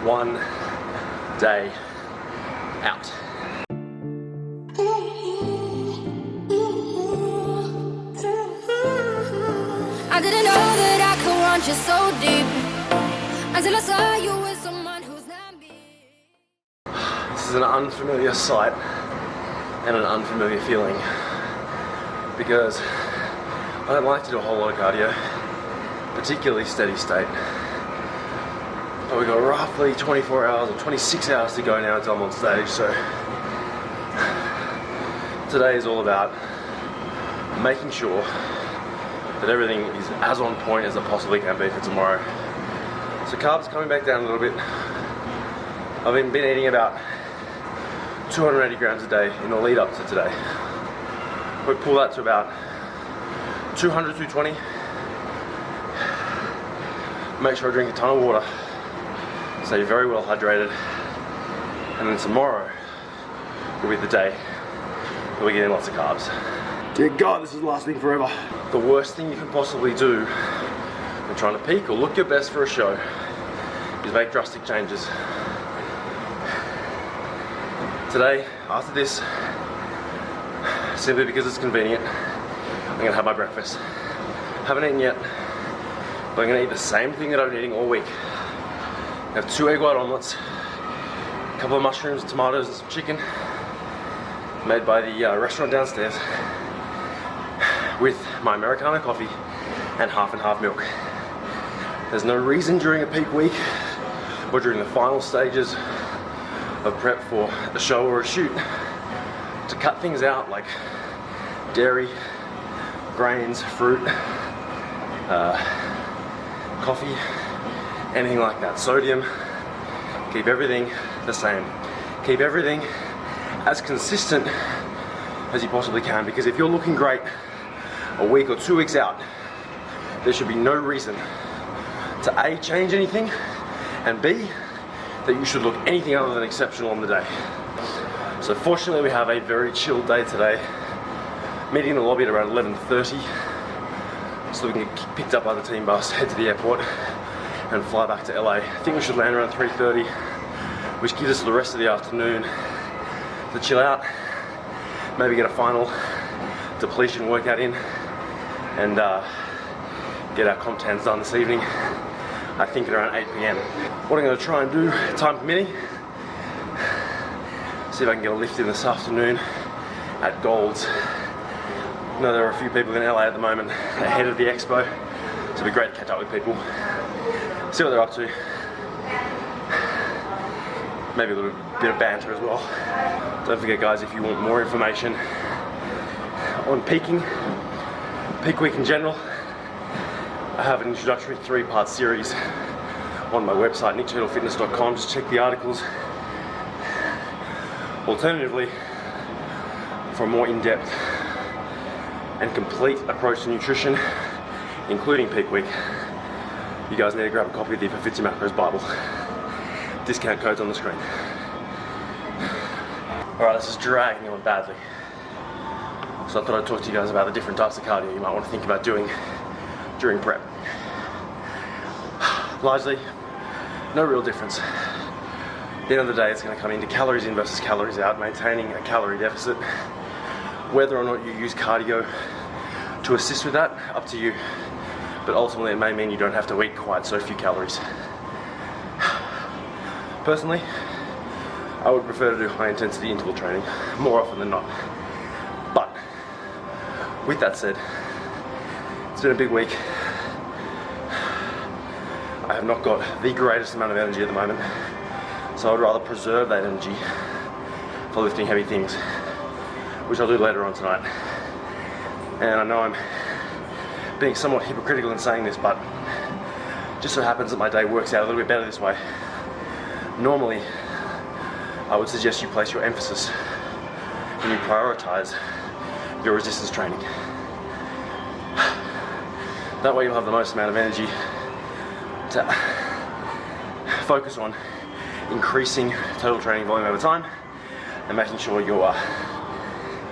one day out. I didn't know that I could want you so deep until I saw you with someone who's not me. This is an unfamiliar sight and an unfamiliar feeling because I don't like to do a whole lot of cardio, particularly steady state. But we've got roughly 24 hours or 26 hours to go now until I'm on stage, so today is all about making sure that everything is as on point as it possibly can be for tomorrow. So carbs coming back down a little bit. I've been eating about 280 grams a day in the lead up to today. We pull that to about 200, 220. Make sure I drink a ton of water. Stay very well hydrated. And then tomorrow will be the day that we get in lots of carbs. Dear God, this is lasting forever. The worst thing you can possibly do when trying to peak or look your best for a show is make drastic changes. Today, after this, simply because it's convenient, I'm gonna have my breakfast. Haven't eaten yet, but I'm gonna eat the same thing that I've been eating all week. I have 2 egg white omelets, a couple of mushrooms, tomatoes, and some chicken, made by the restaurant downstairs, with my Americano coffee and half milk. There's no reason during a peak week or during the final stages of prep for a show or a shoot to cut things out like dairy, grains, fruit, coffee, anything like that. Sodium. Keep everything the same. Keep everything as consistent as you possibly can, because if you're looking great a week or 2 weeks out, there should be no reason to A, change anything, and B, that you should look anything other than exceptional on the day. So fortunately we have a very chilled day today. Meeting in the lobby at around 11:30, so we can get picked up by the team bus, head to the airport, and fly back to LA. I think we should land around 3:30, which gives us the rest of the afternoon to chill out, maybe get a final depletion workout in, and get our comp tans done this evening. I think at around 8 PM. What I'm going to try and do, time permitting, see if I can get a lift in this afternoon at Gold's. I know there are a few people in LA at the moment ahead of the expo, so it'll be great to catch up with people, see what they're up to. Maybe a little bit of banter as well. Don't forget guys, if you want more information on peaking, peak week in general, I have an introductory 3-part series on my website, cheadlefitness.com. Just check the articles. Alternatively, for a more in-depth and complete approach to nutrition, including peak week, you guys need to grab a copy of the If It Fits Your Macros Bible. Discount code's on the screen. Alright, this is dragging on badly. So I thought I'd talk to you guys about the different types of cardio you might want to think about doing during prep. Largely, no real difference. At the end of the day, it's going to come into calories in versus calories out, maintaining a calorie deficit. Whether or not you use cardio to assist with that, up to you. But ultimately, it may mean you don't have to eat quite so few calories. Personally, I would prefer to do high intensity interval training more often than not. But with that said, it's been a big week. I have not got the greatest amount of energy at the moment, so I would rather preserve that energy for lifting heavy things, which I'll do later on tonight. And I know I'm being somewhat hypocritical in saying this, but just so happens that my day works out a little bit better this way. Normally, I would suggest you place your emphasis and you prioritize your resistance training. That way you'll have the most amount of energy to focus on increasing total training volume over time and making sure you are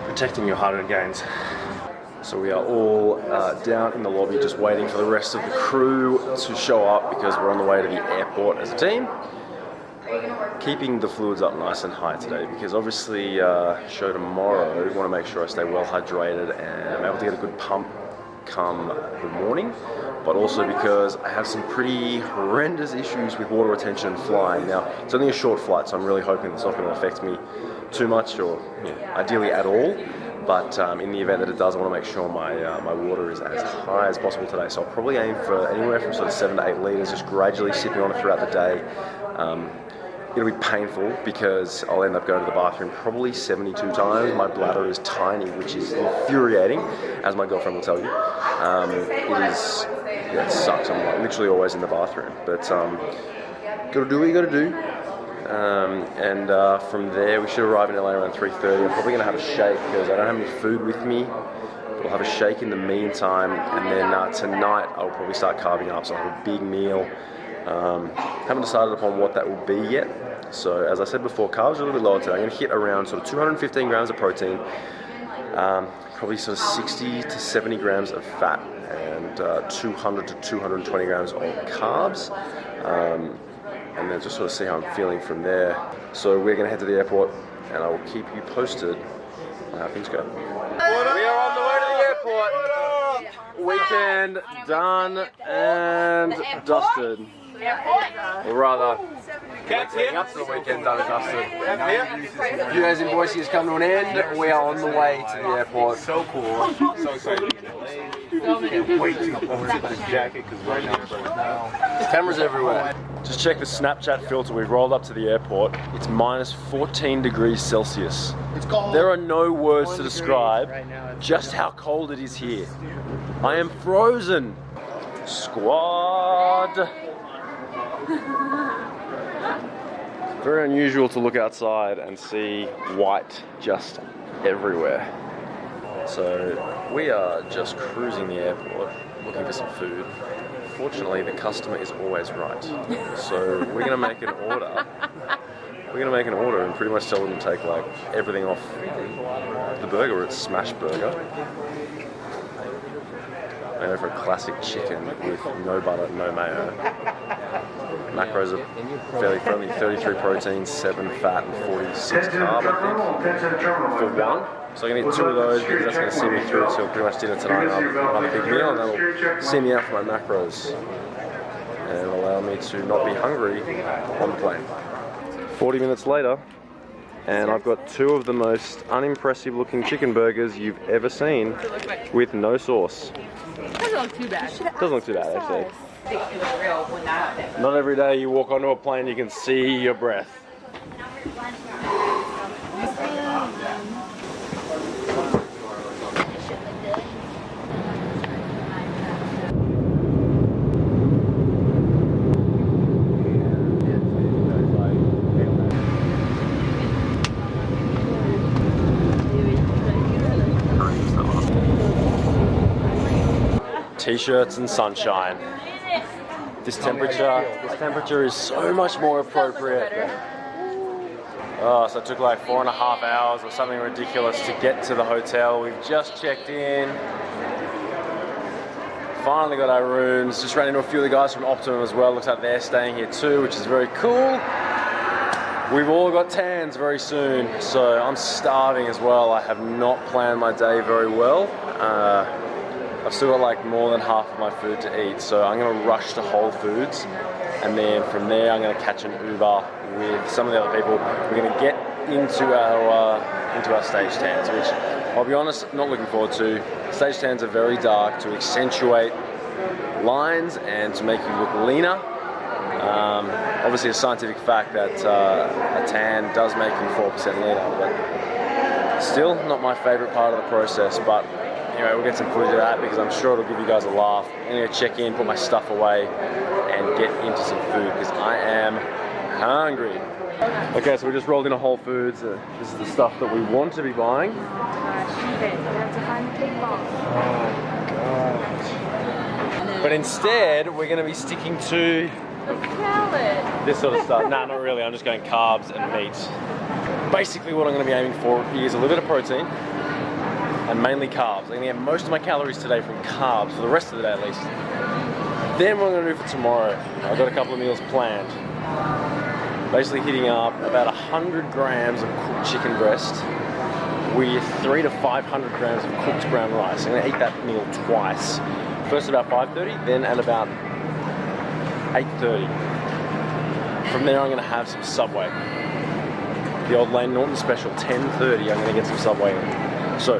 protecting your hard-earned gains. So we are all down in the lobby just waiting for the rest of the crew to show up because we're on the way to the airport as a team. keeping the fluids up nice and high today, because obviously show tomorrow, we want to make sure I stay well hydrated and I'm able to get a good pump come the morning, but also because I have some pretty horrendous issues with water retention and flying. Now, it's only a short flight, so I'm really hoping it's not going to affect me too much, or ideally at all. But in the event that it does, I want to make sure my water is as high as possible today. So I'll probably aim for anywhere from sort of 7 to 8 litres, just gradually sipping on it throughout the day. It'll be painful because I'll end up going to the bathroom probably 72 times. My bladder is tiny, which is infuriating, as my girlfriend will tell you. It sucks. I'm literally always in the bathroom. But gotta do what you gotta do. From there, we should arrive in LA around 3:30. I'm probably gonna have a shake because I don't have any food with me. We'll have a shake in the meantime, and then tonight I'll probably start carving up, so I'll have a big meal. Haven't decided upon what that will be yet. So as I said before, carbs are a little bit lower today. I'm going to hit around sort of 215 grams of protein, probably sort of 60 to 70 grams of fat, and 200 to 220 grams of carbs. And then just sort of see how I'm feeling from there. So we're going to head to the airport, and I will keep you posted on how things go. We are on the way to the airport. Weekend done and dusted. Or rather, leading up to the weekend done and dusted. A few days in Boise has come to an end. We are on the way to the airport. So cool. So excited. Can't wait to put this jacket because right now cameras everywhere. Just check the Snapchat filter. We've rolled up to the airport. It's minus 14 degrees Celsius. It's cold. There are no words to describe just how cold it is here. I am frozen. Squad. Very unusual to look outside and see white just everywhere. So we are just cruising the airport looking for some food. Fortunately, the customer is always right. So we're gonna make an order. We're gonna make an order and pretty much tell them to take like everything off the burger. It's smash burger. I go for a classic chicken with no butter, no mayo. Macros are fairly friendly, 33 protein, 7 fat, and 46 carb, I think, for one. So I'm going to get 2 of those because that's going to see me through till pretty much dinner tonight. I'll have a big meal, and that'll see me out for my macros and allow me to not be hungry on the plane. 40 minutes later, and I've got 2 of the most unimpressive looking chicken burgers you've ever seen with no sauce. Doesn't look too bad. Doesn't look too bad, actually. Not every day you walk onto a plane you can see your breath. T-shirts and sunshine. This temperature is so much more appropriate. Oh, so it took like 4.5 hours or something ridiculous to get to the hotel. We've just checked in. Finally got our rooms. Just ran into a few of the guys from Optimum as well. Looks like they're staying here too, which is very cool. We've all got tans very soon, so I'm starving as well. I have not planned my day very well. I've still got like more than half of my food to eat, so I'm gonna rush to Whole Foods, and then from there I'm gonna catch an Uber with some of the other people. We're gonna get into our stage tans, which I'll be honest, not looking forward to. Stage tans are very dark to accentuate lines and to make you look leaner. Obviously a scientific fact that a tan does make you 4% leaner, but still not my favorite part of the process. But anyway, we'll get some footage of that because I'm sure it'll give you guys a laugh. I'm gonna check in, put my stuff away, and get into some food because I am hungry. Okay, so we just rolled into Whole Foods. This is the stuff that we want to be buying. But instead, we're gonna be sticking to this sort of stuff. Nah, not really. I'm just going carbs and meat. Basically, what I'm gonna be aiming for is a little bit of protein and mainly carbs. I'm gonna get most of my calories today from carbs for the rest of the day at least. Then what I'm gonna do for tomorrow, I've got a couple of meals planned. Basically hitting up about 100 grams of cooked chicken breast with 300 to 500 grams of cooked brown rice. I'm gonna eat that meal twice. First at about 5:30, then at about 8:30. From there I'm gonna have some Subway. The old Lane Norton special, 10:30, I'm gonna get some Subway in. So,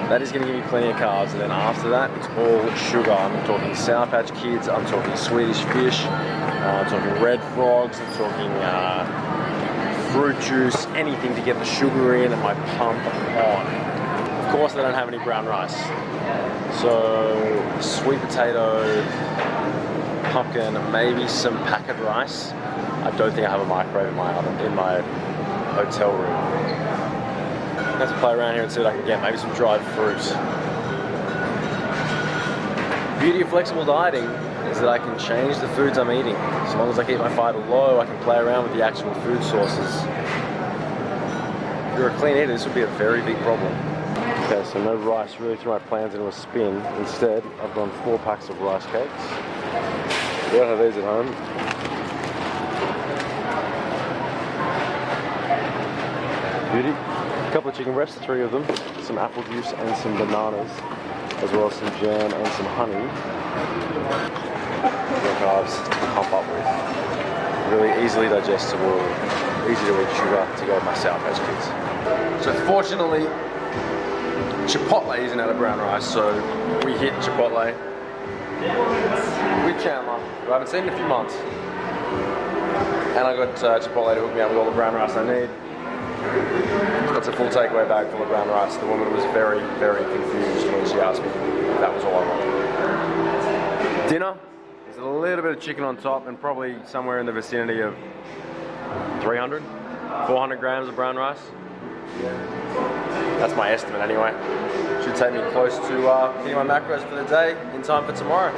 that is gonna give me plenty of carbs, and then after that, it's all sugar. I'm talking Sour Patch Kids, I'm talking Swedish Fish, I'm talking Red Frogs, I'm talking fruit juice, anything to get the sugar in and my pump on. Of course, they don't have any brown rice. So, sweet potato, pumpkin, maybe some packet rice. I don't think I have a microwave in my oven, in my hotel room. Let's play around here and see what I can get. Maybe some dried fruit. The beauty of flexible dieting is that I can change the foods I'm eating. As long as I keep my fiber low, I can play around with the actual food sources. If you're a clean eater, this would be a very big problem. Okay, so no rice really threw my plans into a spin. Instead, I've gone 4 packs of rice cakes. We don't have these at home. Beauty. A couple of chicken breasts, 3 of them. Some apple juice and some bananas, as well as some jam and some honey. More carbs to pump up with. Really easily digestible, easy to eat sugar to go with my Sour Patch Kids. So fortunately, Chipotle isn't out of brown rice, so we hit Chipotle with Chandler, who I haven't seen in a few months. And I got Chipotle to hook me up with all the brown rice I need. That's a full takeaway bag full of brown rice. The woman was very, very confused when she asked me if that was all I wanted. Dinner is a little bit of chicken on top and probably somewhere in the vicinity of 300, 400 grams of brown rice. That's my estimate anyway. Should take me close to hitting my macros for the day in time for tomorrow.